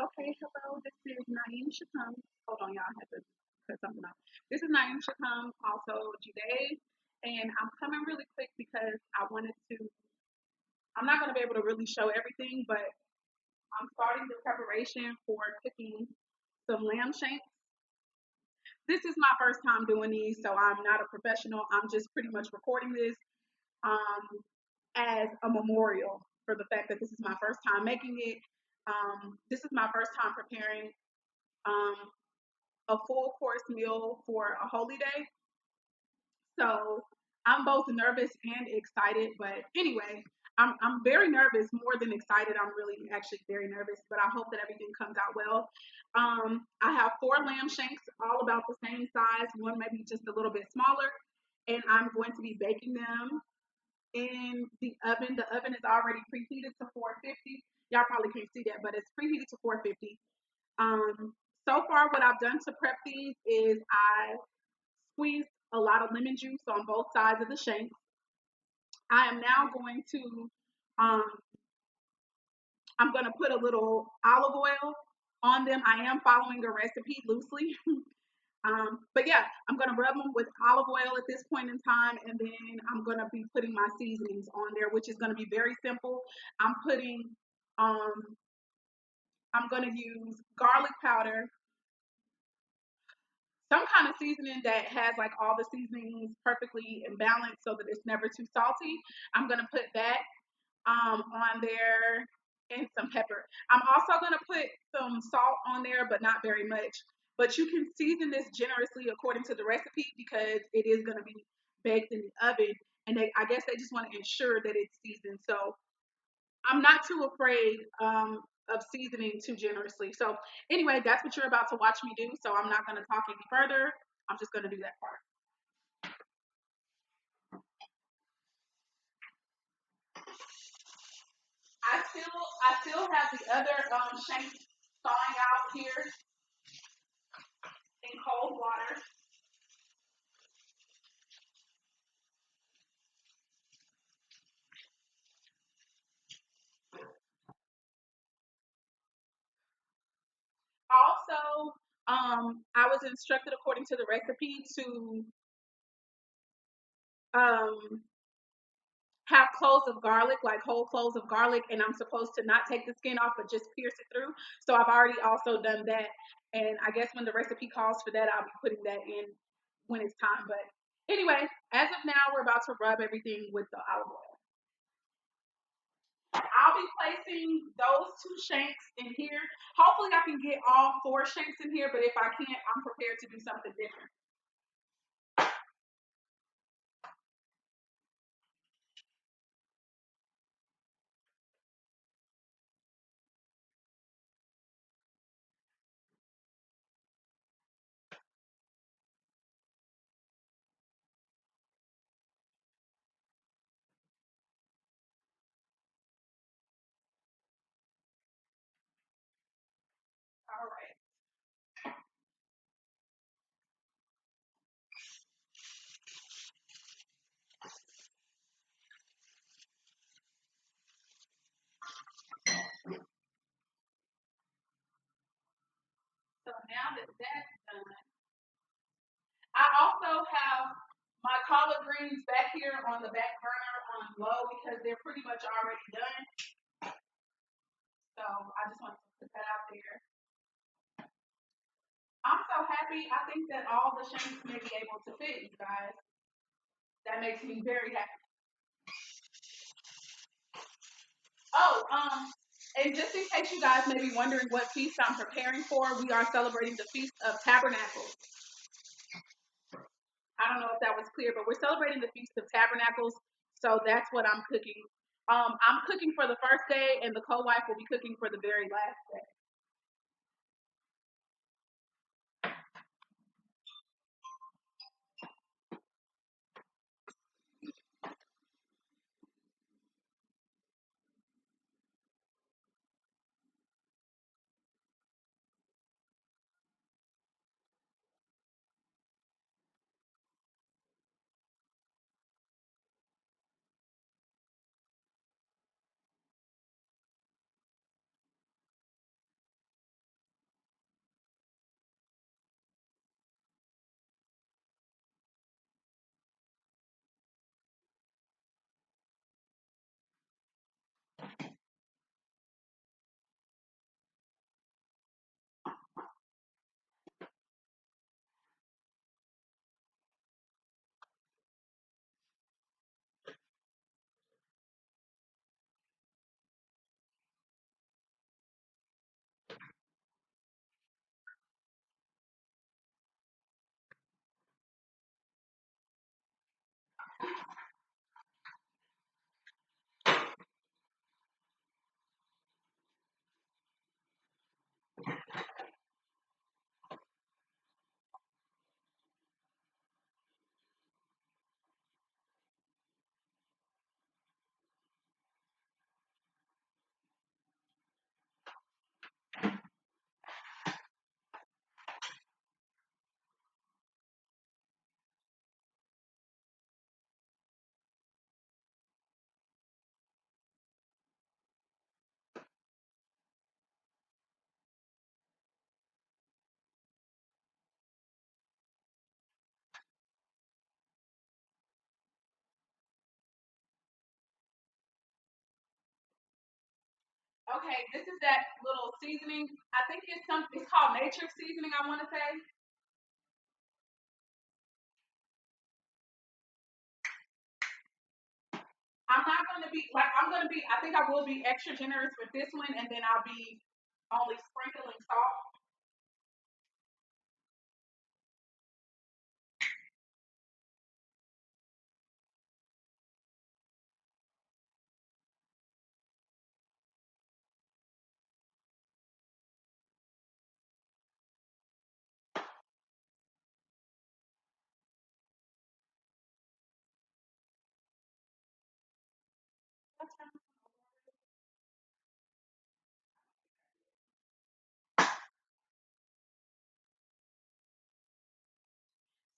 Okay, hello, this is Naeem Shakam. Hold on, y'all, I have to cut something off. This is Naeem Shakam, also Jide, and I'm coming really quick because I'm not going to be able to really show everything, but I'm starting the preparation for cooking some lamb shanks. This is my first time doing these, so I'm not a professional. I'm just pretty much recording this um, as a memorial for the fact that this is my first time making it. This is my first time preparing um, a full course meal for a holy day. So I'm both nervous and excited. But anyway, I'm very nervous, more than excited. I'm really actually very nervous, but I hope that everything comes out well. I have four lamb shanks, all about the same size, one maybe just a little bit smaller. And I'm going to be baking them in the oven. The oven is already preheated to 450. Y'all probably can't see that, but it's preheated to 450. So far, what I've done to prep these is I squeezed a lot of lemon juice on both sides of the shank. I am now going to, um, I'm going to put a little olive oil on them. I am following a recipe loosely. But yeah, I'm going to rub them with olive oil at this point in time, and then I'm going to be putting my seasonings on there, which is going to be very simple. I'm putting, um, I'm going to use garlic powder, some kind of seasoning that has like all the seasonings perfectly in balance so that it's never too salty. I'm gonna put that on there and some pepper. I'm also gonna put some salt on there, but not very much. But you can season this generously according to the recipe because it is gonna be baked in the oven, and I guess they just want to ensure that it's seasoned. So I'm not too afraid of seasoning too generously. So anyway, that's what you're about to watch me do. So I'm not going to talk any further. I'm just going to do that part. I still have the other shank thawing out here in cold water. Also, I was instructed according to the recipe to um, have cloves of garlic, like whole cloves of garlic, and I'm supposed to not take the skin off, but just pierce it through. So I've already also done that. And I guess when the recipe calls for that, I'll be putting that in when it's time. But anyway, as of now, we're about to rub everything with the olive oil. I'll be placing those two shanks in here. Hopefully, I can get all four shanks in here, but if I can't, I'm prepared to do something different. All right. So now that that's done, I also have my collard greens back here on the back burner on low because they're pretty much already done. So I just want to put that out there. I'm so happy. I think that all the shanks may be able to fit, you guys. That makes me very happy. Oh, and just in case you guys may be wondering what feast I'm preparing for, we are celebrating the Feast of Tabernacles. I don't know if that was clear, but we're celebrating the Feast of Tabernacles. So that's what I'm cooking. I'm cooking for the first day, and the co-wife will be cooking for the very last day. Okay, this is that little seasoning. I think it's something. It's called matrix seasoning. I want to say. I'm not going to be like I'm going to be. I think I will be extra generous with this one, and then I'll be only sprinkling salt.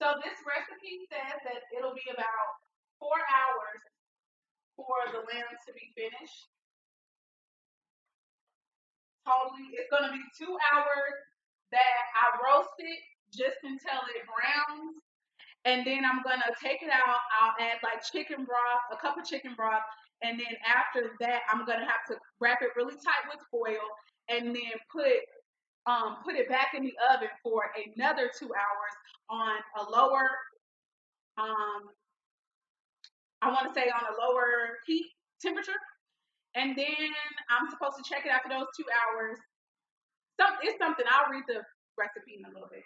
So this recipe says that it'll be about 4 hours for the lamb to be finished. Totally, it's gonna be 2 hours that I roast it just until it browns, and then I'm gonna take it out. I'll add like chicken broth, a cup of chicken broth, and then after that, I'm gonna have to wrap it really tight with foil, and then put it back in the oven for another 2 hours on a lower um I want to say on a lower heat temperature, and then I'm supposed to check it after those 2 hours. It's something I'll read the recipe in a little bit.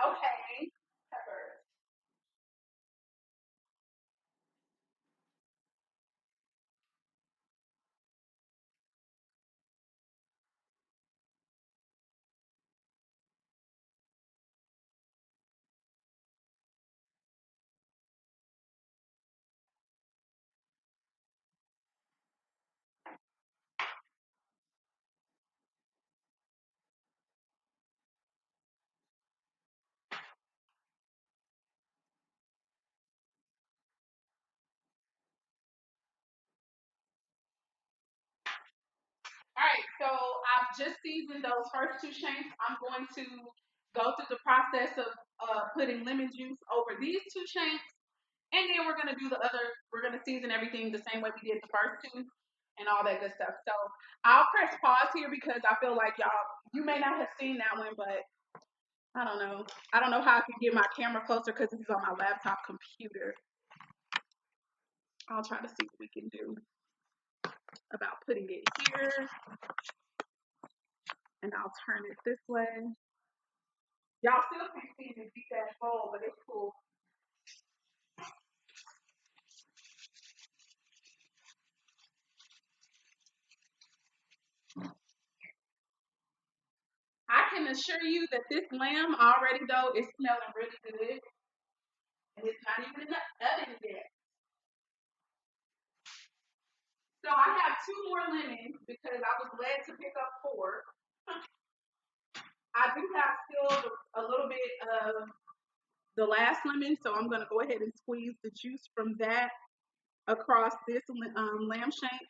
Okay. Peppers. All right, so I've just seasoned those first two shanks. I'm going to go through the process of putting lemon juice over these two shanks, and then we're gonna do the other. We're gonna season everything the same way we did the first two, and all that good stuff. So I'll press pause here because I feel like you may not have seen that one, but I don't know. I don't know how I can get my camera closer because this is on my laptop computer. I'll try to see what we can do about putting it here, and I'll turn it this way. Y'all still can't see this deep ass bowl, but it's cool. I can assure you that this lamb already though is smelling really good, and it's not even in the oven yet. So I have two more lemons because I was led to pick up four. I do have still a little bit of the last lemon, so I'm gonna go ahead and squeeze the juice from that across this lamb shank,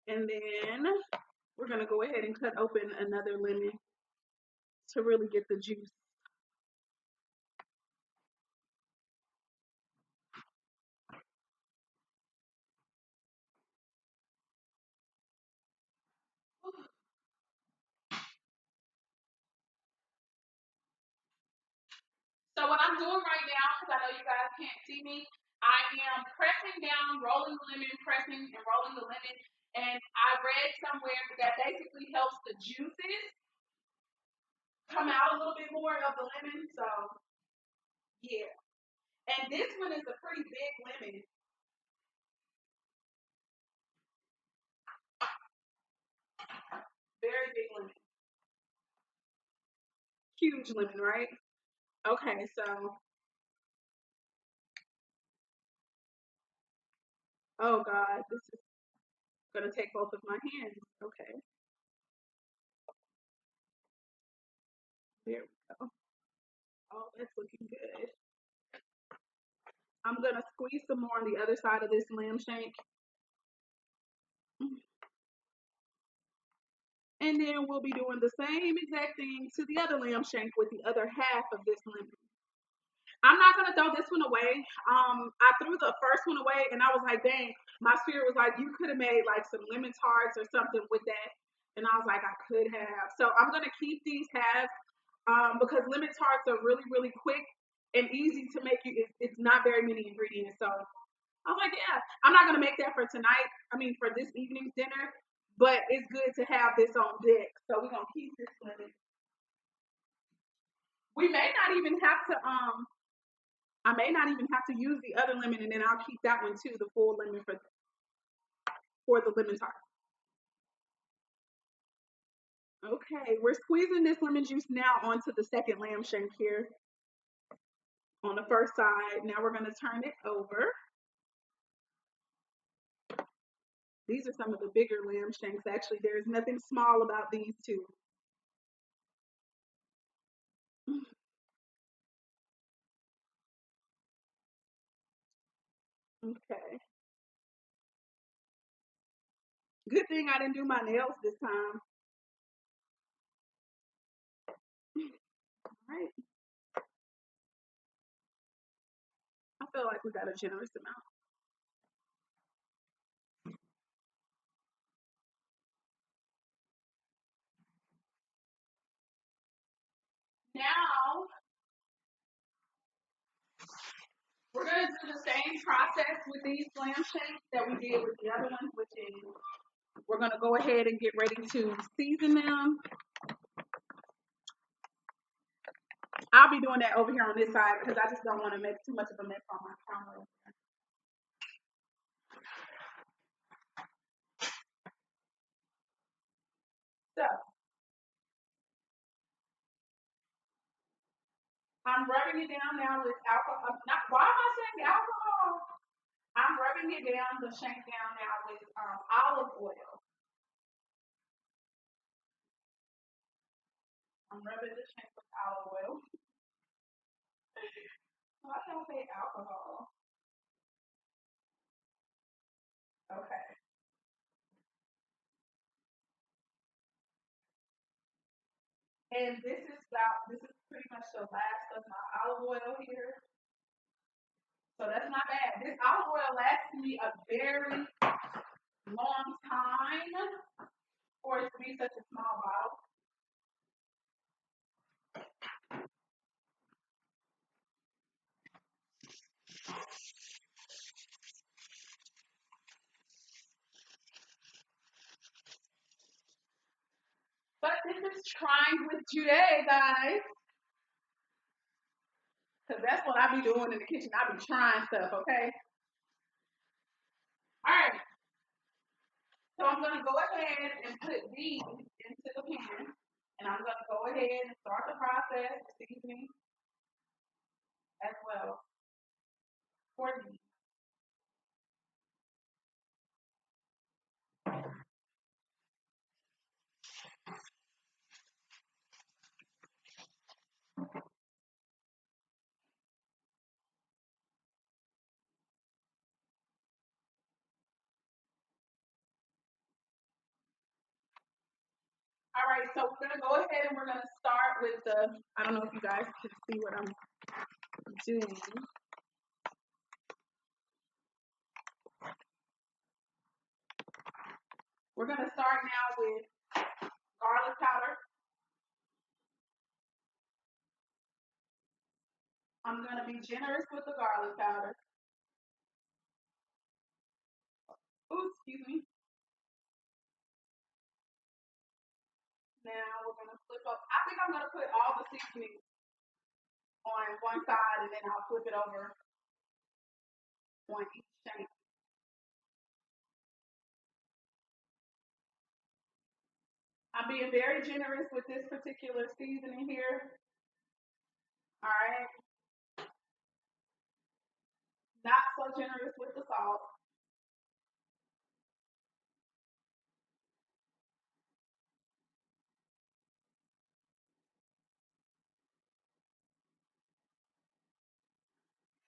and then we're gonna go ahead and cut open another lemon to really get the juice. So what I'm doing right now, because I know you guys can't see me, I am pressing down, rolling the lemon, pressing and rolling the lemon. And I read somewhere that basically helps the juices come out a little bit more of the lemon. So yeah. And this one is a pretty big lemon. huge lemon, right? Okay, so, oh God, this is gonna take both of my hands. Okay, there we go. Oh, that's looking good. I'm gonna squeeze some more on the other side of this lamb shank. And then we'll be doing the same exact thing to the other lamb shank with the other half of this lemon. I'm not gonna throw this one away. I threw the first one away, and I was like, "Dang!" My spirit was like, "You could have made like some lemon tarts or something with that," and I was like, "I could have." So I'm gonna keep these halves because lemon tarts are really, really quick and easy to make. It's not very many ingredients, so I was like, "Yeah, I'm not gonna make that for tonight. I mean, for this evening's dinner." But it's good to have this on deck, so we're gonna keep this lemon. We may not even have to I may not even have to use the other lemon, and then I'll keep that one too, the full lemon for the lemon tart. Okay, we're squeezing this lemon juice now onto the second lamb shank here on the first side. Now we're gonna turn it over. These are some of the bigger lamb shanks. Actually, there's nothing small about these two. Okay. Good thing I didn't do my nails this time. All right. I feel like we got a generous amount. Now we're gonna do the same process with these lamb shanks that we did with the other ones, which is we're gonna go ahead and get ready to season them. I'll be doing that over here on this side because I just don't want to make too much of a mess on my camera. So I'm rubbing it down now with alcohol. Not, why am I saying alcohol? I'm rubbing it down, the shank down now with olive oil. I'm rubbing the shank with olive oil. Why did I say alcohol? Okay. And this is pretty much the last of my olive oil here. So that's not bad. This olive oil lasts me a very long time for it to be such a small bottle. But this is trying with Jude, guys. Because that's what I be doing in the kitchen. I be trying stuff, okay? All right. So I'm going to go ahead and put these into the pan. And I'm going to go ahead and start the process of seasoning as well for these. All right. So we're going to go ahead and we're going to start with the, I don't know if you guys can see what I'm doing. We're going to start now with garlic powder. I'm going to be generous with the garlic powder. Ooh, excuse me. Now we're going to flip up. I think I'm going to put all the seasoning on one side and then I'll flip it over on each shank. I'm being very generous with this particular seasoning here. All right. Not so generous with the salt.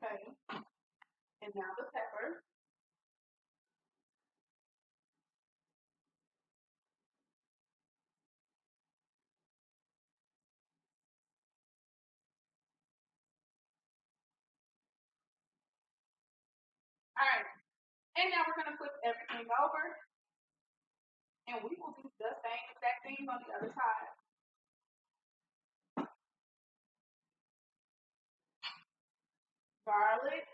Okay. And now the pepper. All right. And now we're gonna flip everything over, and we will do the same exact thing on the other side. Garlic,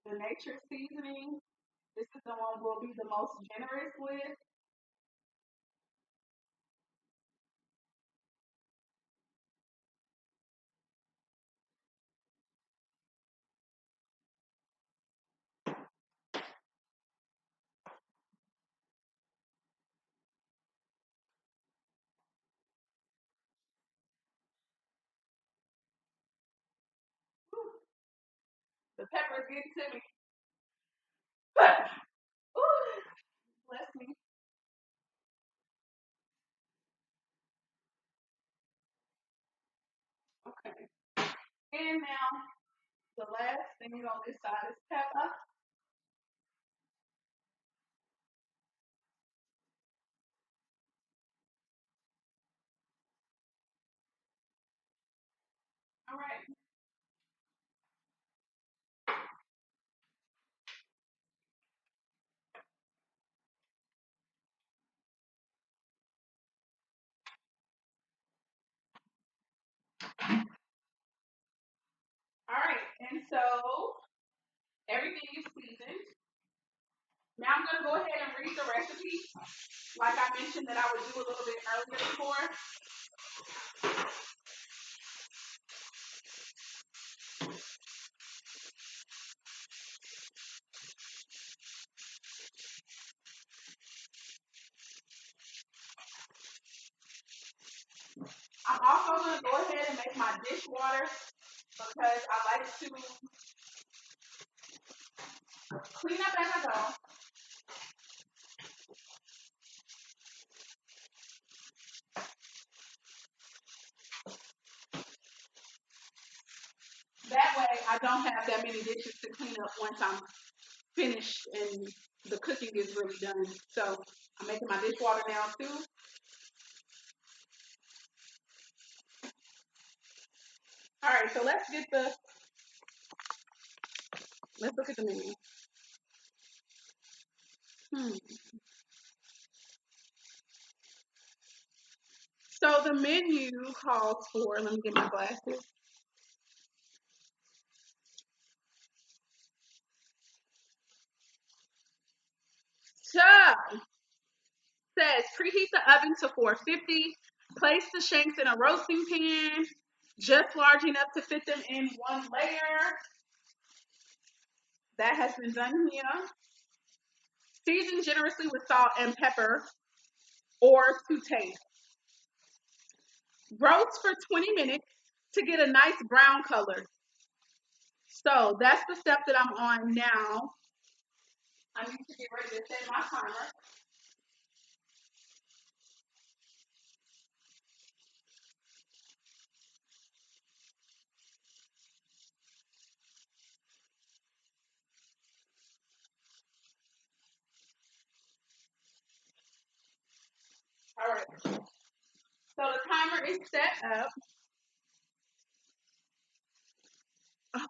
the nature seasoning. This is the one we'll be the most generous with. Whew, the pepper is getting to me. Ooh, bless me. Okay. And now the last thing on this side is pepper. All right. All right. And so everything is seasoned. Now I'm gonna go ahead and read the recipe. Like I mentioned that I would do a little bit earlier before. I'm also gonna go ahead and make my dishwater because I like to clean up as I go. That way I don't have that many dishes to clean up once I'm finished and the cooking is really done. So I'm making my dishwater now too. All right, so let's look at the menu. Hmm. So the menu calls for, let me get my glasses. So says preheat the oven to 450. Place the shanks in a roasting pan, just large enough to fit them in one layer. That has been done here. Season generously with salt and pepper or to taste. Roast for 20 minutes to get a nice brown color. So that's the step that I'm on now. I need to get ready to set my timer. All right. So the timer is set up. Oh,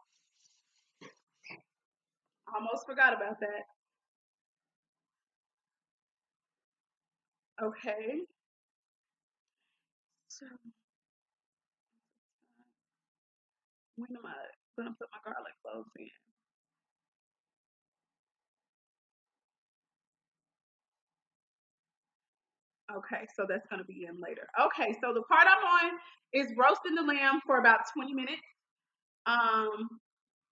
I almost forgot about that. Okay. So when am I gonna put my garlic cloves in? Okay, so that's gonna be in later. Okay, so the part I'm on is roasting the lamb for about 20 minutes. Um,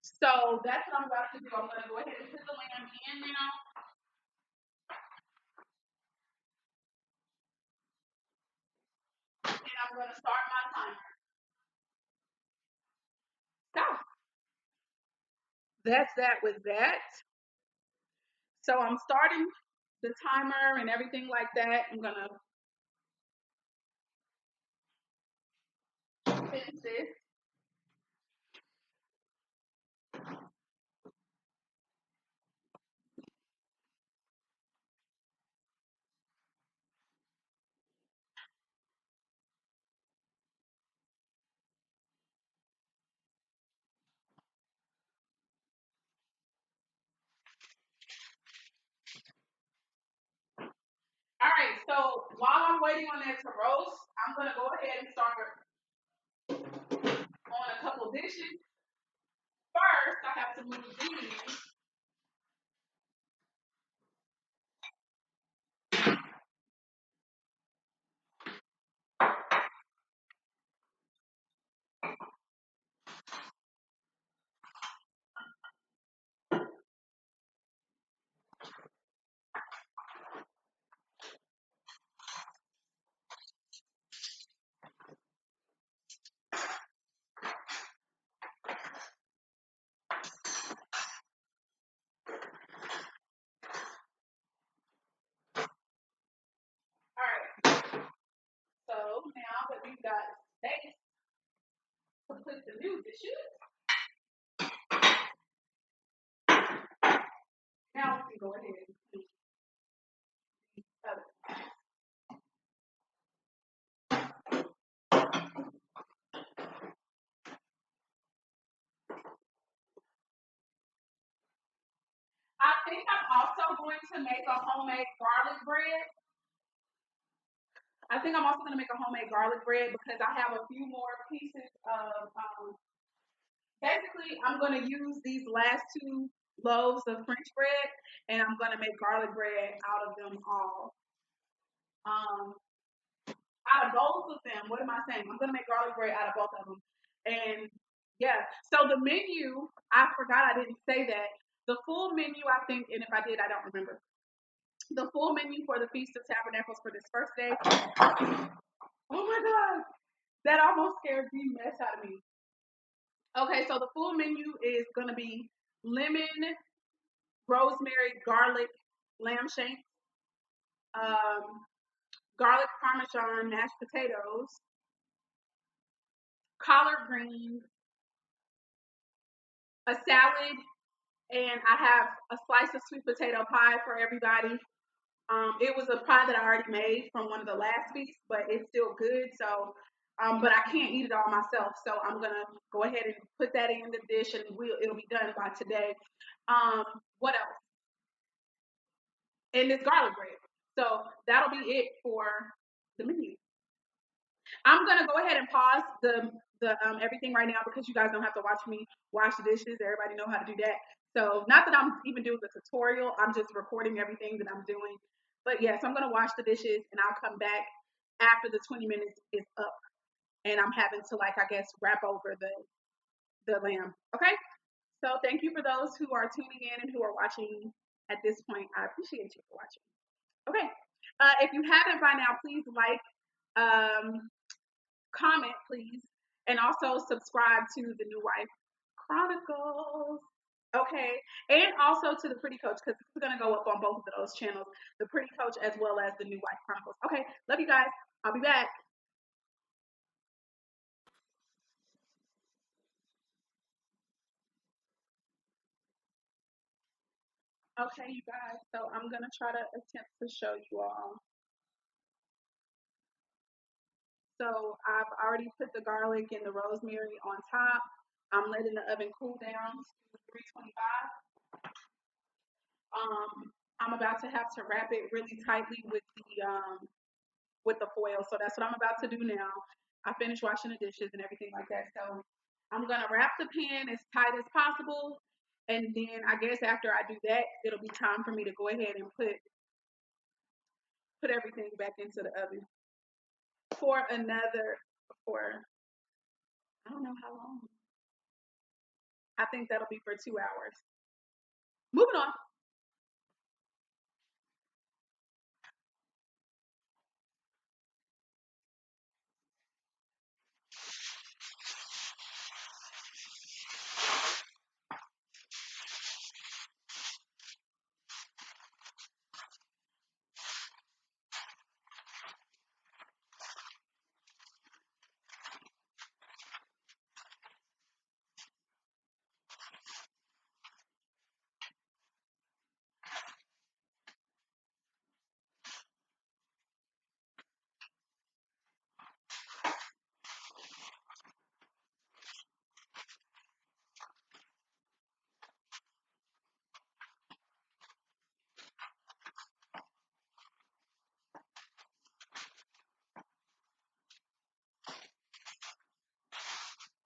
so that's what I'm about to do. I'm gonna go ahead and put the lamb in now, and I'm gonna start my timer. So that's that with that. So I'm starting the timer and everything like that. I'm gonna finish this. All right, so while I'm waiting on that to roast, I'm gonna go ahead and start on a couple dishes. First, I have to move these. All right, so now that we've got space to put the new dishes, now we can go ahead and put these other. I think I'm also going to make a homemade garlic bread. I think I'm also going to make a homemade garlic bread because I have a few more pieces of. Basically, I'm going to use these last two loaves of French bread, and I'm going to make garlic bread out of them all. Um, Out of both of them, what am I saying? I'm going to make garlic bread out of both of them, and yeah. So the menu, I forgot I didn't say that. The full menu, I think, and if I did, I don't remember. The full menu for the Feast of Tabernacles for this first day. Oh my God, that almost scared the mess out of me. Okay, so the full menu is gonna be lemon, rosemary, garlic, lamb shanks, um, garlic parmesan, mashed potatoes, collard greens, a salad, and I have a slice of sweet potato pie for everybody. It was a pie that I already made from one of the last feasts, but it's still good. So, but I can't eat it all myself. So I'm gonna go ahead and put that in the dish, and it'll be done by today. Um, what else? And this garlic bread. So that'll be it for the menu. I'm gonna go ahead and pause the everything right now because you guys don't have to watch me wash the dishes. Everybody know how to do that. So not that I'm even doing the tutorial, I'm just recording everything that I'm doing. But yes, I'm gonna wash the dishes and I'll come back after the 20 minutes is up and I'm having to like I guess wrap over the lamb. Okay. So thank you for those who are tuning in and who are watching at this point. I appreciate you for watching. Okay. If you haven't by now, please like, comment, please, and also subscribe to the New Wife Chronicles. Okay, and also to the Pretty Coach because it's gonna go up on both of those channels, the Pretty Coach as well as the New Wife Chronicles. Okay, love you guys. I'll be back. Okay, you guys. So I'm gonna try to attempt to show you all. So I've already put the garlic and the rosemary on top. I'm letting the oven cool down to 325. I'm about to have to wrap it really tightly with the foil. So that's what I'm about to do now. I finished washing the dishes and everything like that. So I'm gonna wrap the pan as tight as possible. And then I guess after I do that, it'll be time for me to go ahead and put put everything back into the oven for another, for, I don't know how long. I think that'll be for 2 hours. Moving on.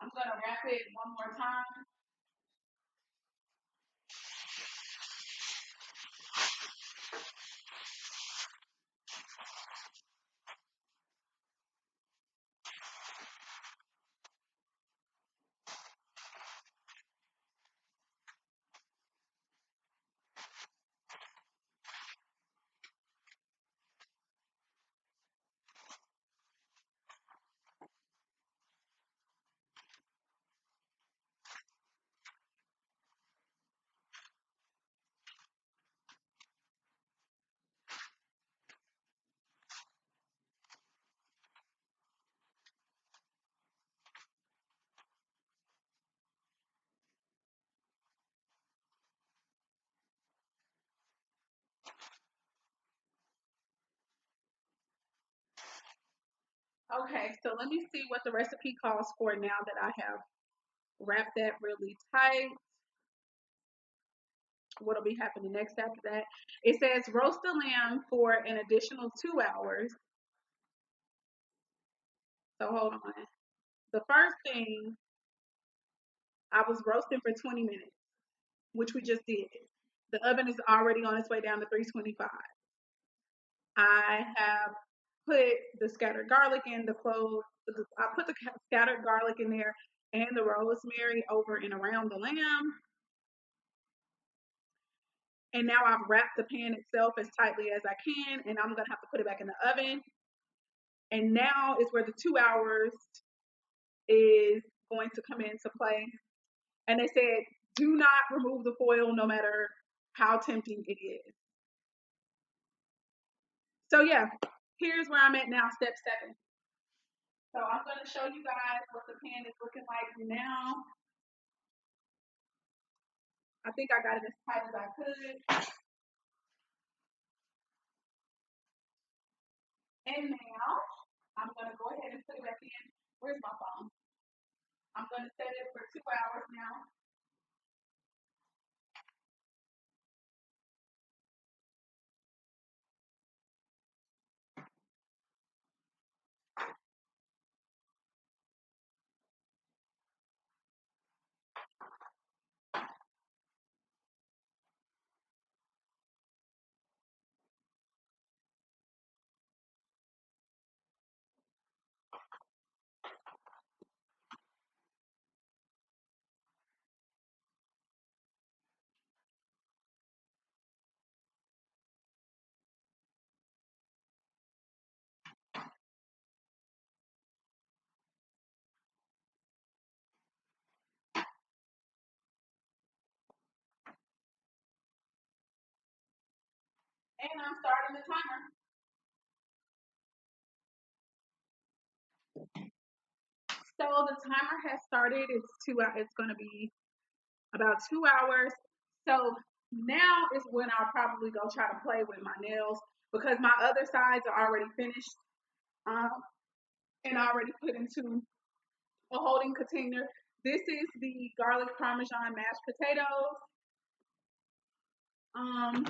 I'm gonna wrap it one more time. Okay, so let me see what the recipe calls for now that I have wrapped that really tight. What'll be happening next after that? It says roast the lamb for an additional 2 hours. So hold on. The first thing, I was roasting for 20 minutes, which we just did. The oven is already on its way down to 325. I have put the scattered garlic in, the cloves. I put the scattered garlic in there and the rosemary over and around the lamb. And now I've wrapped the pan itself as tightly as I can, and I'm gonna have to put it back in the oven. And now is where the 2 hours is going to come into play. And they said, do not remove the foil no matter how tempting it is. So yeah, here's where I'm at now, step 7. So I'm gonna show you guys what the pan is looking like now. I think I got it as tight as I could. And now I'm gonna go ahead and put it back in. Where's my phone? I'm gonna set it for 2 hours now. And I'm starting the timer. So the timer has started. It's 2 hours. It's gonna be about 2 hours. So now is when I'll probably go try to play with my nails because my other sides are already finished, um, and already put into a holding container. This is the garlic parmesan mashed potatoes, um,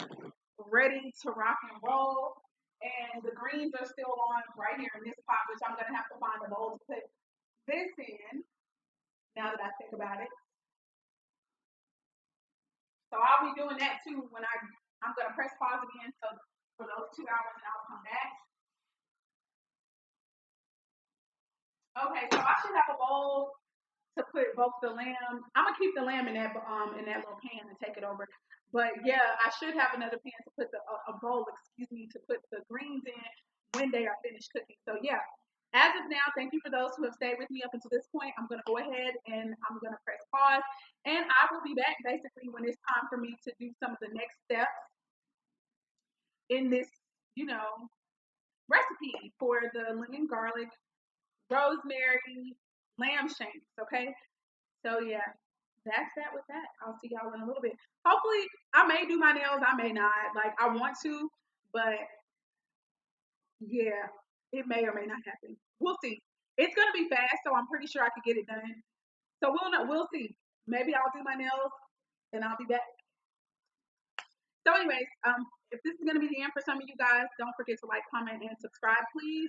ready to rock and roll. And the greens are still on right here in this pot, which I'm gonna have to find a bowl to put this in. Now that I think about it, so I'll be doing that too when I'm gonna press pause again. So for those 2 hours and I'll come back. Okay, so I should have a bowl to put both the lamb. I'm gonna keep the lamb in that little pan and take it over. But yeah, I should have another pan to put a bowl, excuse me, to put the greens in when they are finished cooking. So yeah, as of now, thank you for those who have stayed with me up until this point. I'm gonna go ahead and I'm gonna press pause, and I will be back basically when it's time for me to do some of the next steps in this, you know, recipe for the lemon garlic, rosemary, lamb shanks. Okay, so yeah, that's that with that. I'll see y'all in a little bit. Hopefully, I may do my nails. I may not. Like I want to, but yeah, it may or may not happen. We'll see. It's gonna be fast, so I'm pretty sure I could get it done. So we'll know. We'll see. Maybe I'll do my nails and I'll be back. So, anyways, if this is gonna be the end for some of you guys, don't forget to like, comment, and subscribe, please.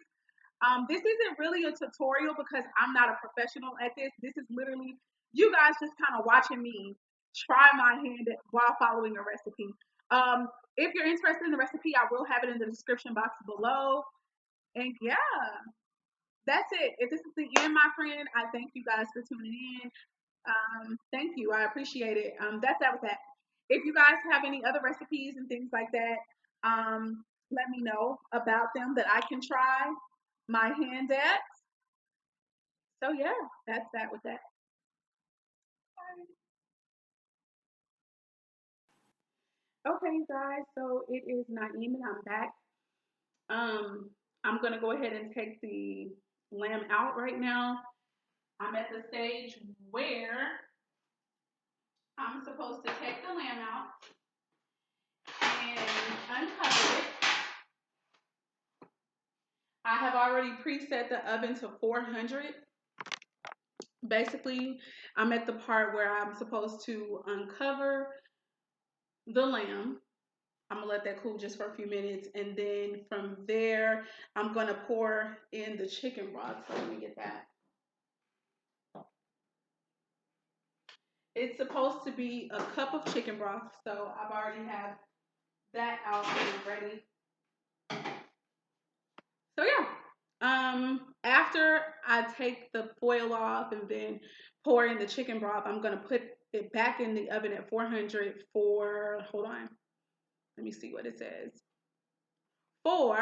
This isn't really a tutorial because I'm not a professional at this. This is literally you guys just kind of watching me try my hand while following a recipe. If you're interested in the recipe, I will have it in the description box below. And yeah, that's it. If this is the end, my friend, I thank you guys for tuning in. Thank you. I appreciate it. That's that with that. If you guys have any other recipes and things like that, let me know about them that I can try my hand at. So yeah, that's that with that. Okay, guys. So it is Naeem and I'm back. I'm gonna go ahead and take the lamb out right now. I'm at the stage where I'm supposed to take the lamb out and uncover it. I have already preset the oven to 400. Basically, I'm at the part where I'm supposed to uncover the lamb. I'm gonna let that cool just for a few minutes, and then from there, I'm gonna pour in the chicken broth. So let me get that. It's supposed to be a cup of chicken broth, so I've already have that out and ready. So yeah, after I take the foil off and then pour in the chicken broth, I'm gonna put it back in the oven at 400 for, hold on, let me see what it says. For,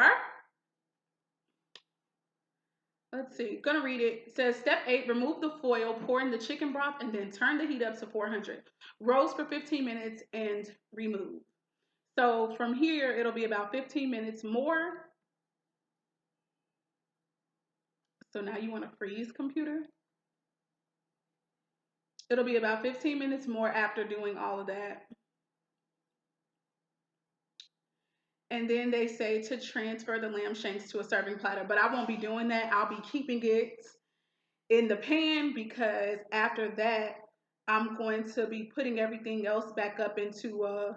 let's see, gonna read it. It says step 8, remove the foil, pour in the chicken broth, and then turn the heat up to 400. Roast for 15 minutes and remove. So from here, it'll be about 15 minutes more. So now you want to freeze, computer? It'll be about 15 minutes more after doing all of that. And then they say to transfer the lamb shanks to a serving platter, but I won't be doing that. I'll be keeping it in the pan because after that, I'm going to be putting everything else back up into a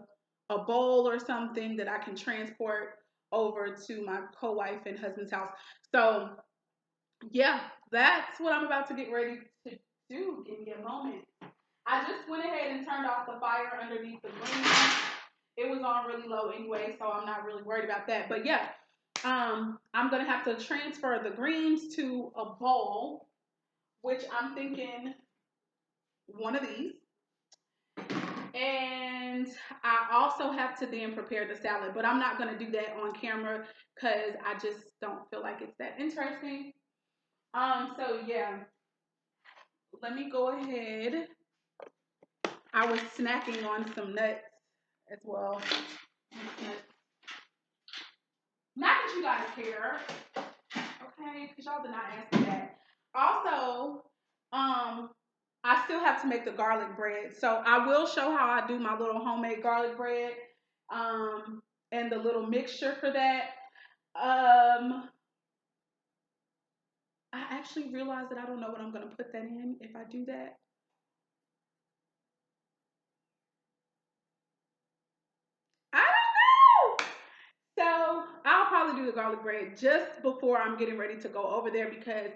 bowl or something that I can transport over to my co-wife and husband's house. So yeah, that's what I'm about to get ready to do. Give me a moment. I just went ahead and turned off the fire underneath the greens. It was on really low anyway, so I'm not really worried about that. But yeah, I'm gonna have to transfer the greens to a bowl, which I'm thinking one of these. And I also have to then prepare the salad, but I'm not gonna do that on camera because I just don't feel like it's that interesting. So yeah, let me go ahead. I was snacking on some nuts as well. Not that you guys care, okay? Because y'all did not ask me that. Also, I still have to make the garlic bread. So I will show how I do my little homemade garlic bread, and the little mixture for that. I actually realized that I don't know what I'm going to put that in if I do that. I don't know. So I'll probably do the garlic bread just before I'm getting ready to go over there because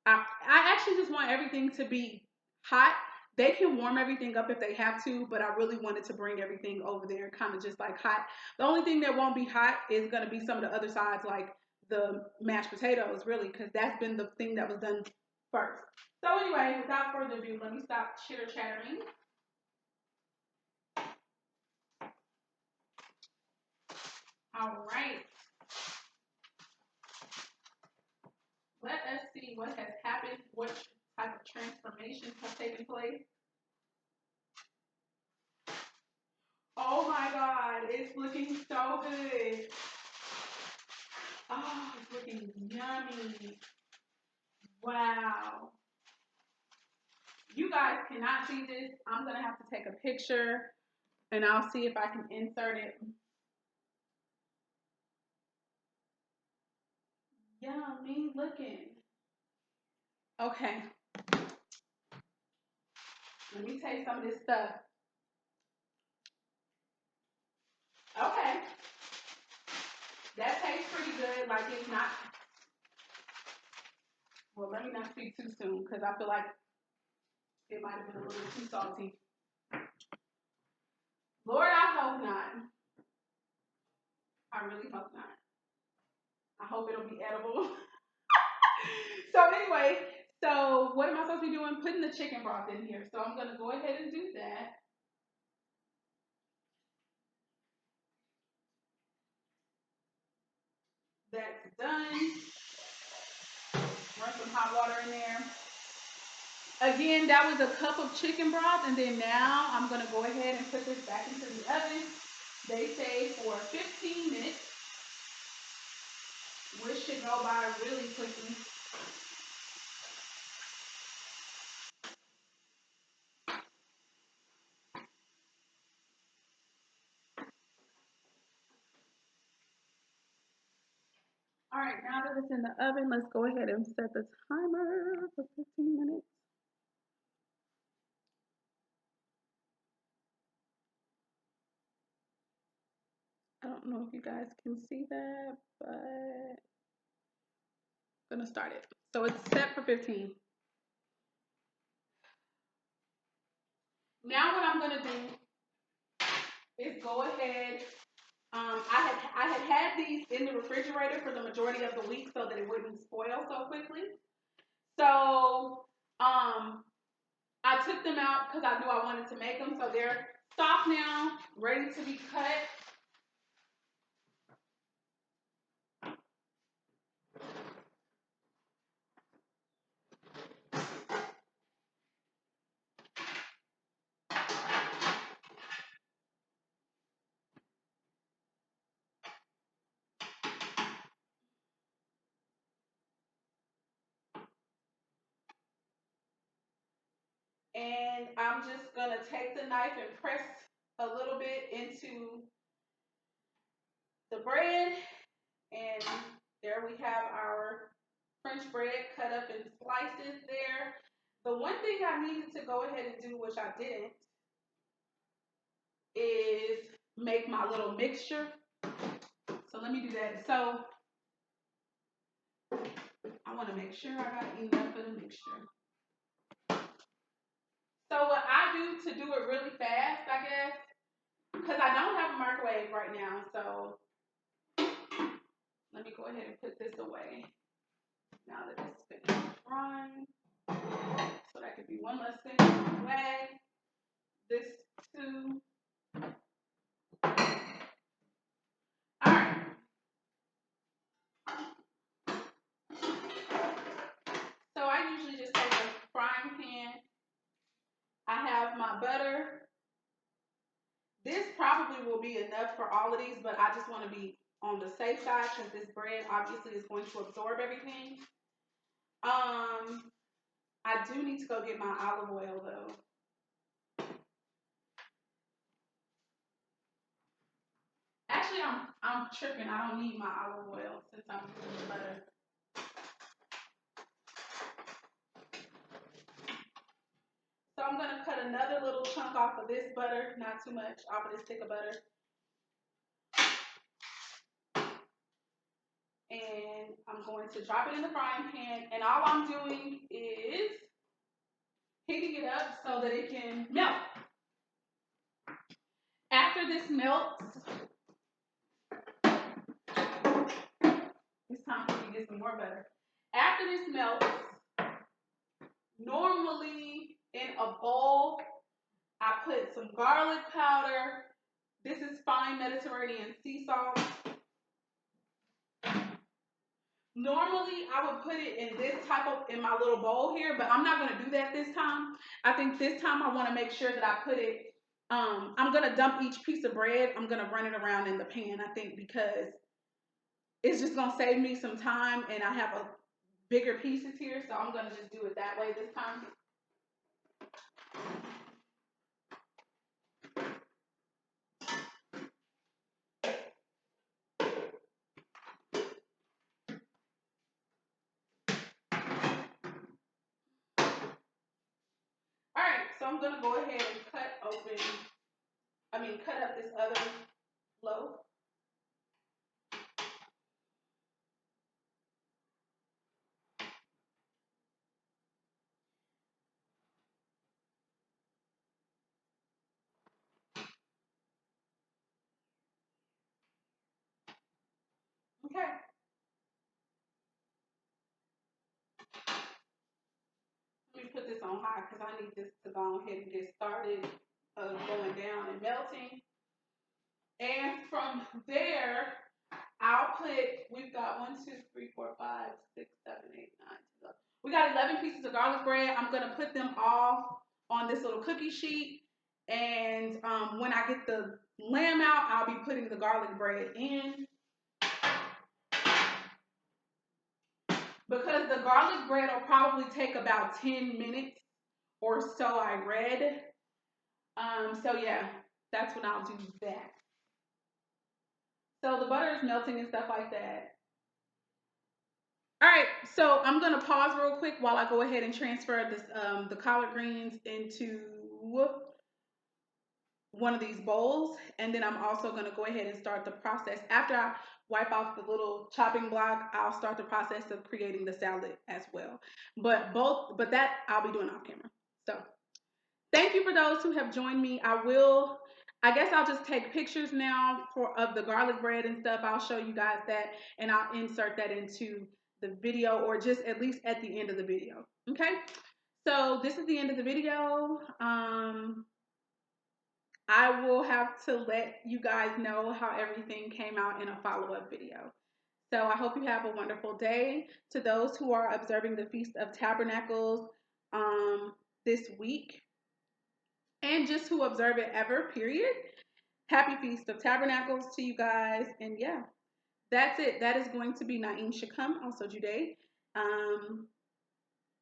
I actually just want everything to be hot They can warm everything up if they have to, but I really wanted to bring everything over there kind of just like hot. The only thing that won't be hot is going to be some of the other sides, like the mashed potatoes, really, because that's been the thing that was done first. So anyway, without further ado, let me stop chitter chattering. All right. Let us see what has happened, what type of transformations have taken place. Oh my God, it's looking so good. Oh, it's looking yummy. Wow. You guys cannot see this. I'm going to have to take a picture and I'll see if I can insert it. Yummy looking. Okay. Let me taste some of this stuff. Okay. That tastes pretty good. Like it's not. Well, let me not speak too soon because I feel like it might have been a little too salty. Lord, I hope not. I really hope not. I hope it'll be edible. So anyway, so what am I supposed to be doing? Putting the chicken broth in here. So I'm going to go ahead and do that. That's done. Run some hot water in there. Again, that was a cup of chicken broth, and then now I'm going to go ahead and put this back into the oven. They say for 15 minutes, which should go by really quickly. All right, now that it's in the oven, let's go ahead and set the timer for 15 minutes. I don't know if you guys can see that, but I'm gonna start it. So it's set for 15. Now what I'm gonna do is go ahead. I had these in the refrigerator for the majority of the week so that it wouldn't spoil so quickly. So I took them out because I knew I wanted to make them. So they're soft now, ready to be cut. And I'm just going to take the knife and press a little bit into the bread. And there we have our French bread cut up in slices there. The one thing I needed to go ahead and do, which I didn't, is make my little mixture. So let me do that. So I want to make sure I got enough of the mixture. So what I do to do it really fast, I guess, because I don't have a microwave right now, so let me go ahead and put this away now that it's finished frying. So that could be one less thing away. This too. All right. So I usually just take a frying pan. I have my butter. This probably will be enough for all of these, but I just want to be on the safe side because this bread obviously is going to absorb everything. I do need to go get my olive oil though. Actually, I'm tripping. I don't need my olive oil since I'm using the butter. So I'm gonna cut another little chunk off of this butter, not too much, off of this stick of butter. And I'm going to drop it in the frying pan. And all I'm doing is heating it up so that it can melt. After this melts, it's time for me to get some more butter. After this melts, normally in a bowl, I put some garlic powder. This is fine Mediterranean sea salt. Normally, I would put it in this in my little bowl here, but I'm not going to do that this time. I think this time I want to make sure that I put it, I'm going to dump each piece of bread. I'm going to run it around in the pan, I think, because it's just going to save me some time, and I have bigger pieces here, so I'm going to just do it that way this time. All right, so I'm going to go ahead and cut up this other loaf. Okay. Let me put this on high because I need this to go ahead and get started going down and melting. And from there, we've got 1, 2, 3, 4, 5, 6, 7, 8, 9, 10. We got 11 pieces of garlic bread. I'm going to put them all on this little cookie sheet. And when I get the lamb out, I'll be putting the garlic bread in. Because the garlic bread will probably take about 10 minutes or so, I read. So yeah, that's when I'll do that. So the butter is melting and stuff like that. All right, so I'm gonna pause real quick while I go ahead and transfer this the collard greens into one of these bowls, and then I'm also gonna go ahead and start the process. After I wipe off the little chopping block, I'll start the process of creating the salad as well. But that I'll be doing off camera. So thank you for those who have joined me. I guess I'll just take pictures now of the garlic bread and stuff. I'll show you guys that, and I'll insert that into the video, or just at least at the end of the video. Okay, so this is the end of the video. I will have to let you guys know how everything came out in a follow-up video. So I hope you have a wonderful day. To those who are observing the Feast of Tabernacles this week, and just who observe it ever, period. Happy Feast of Tabernacles to you guys. And yeah, that's it. That is going to be Naim Shakam, also Juday,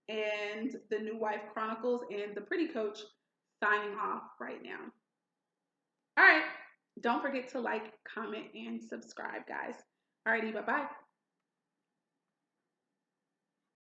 and the New Wife Chronicles and the Pretty Coach signing off right now. All right. Don't forget to like, comment, and subscribe, guys. Alrighty, bye-bye.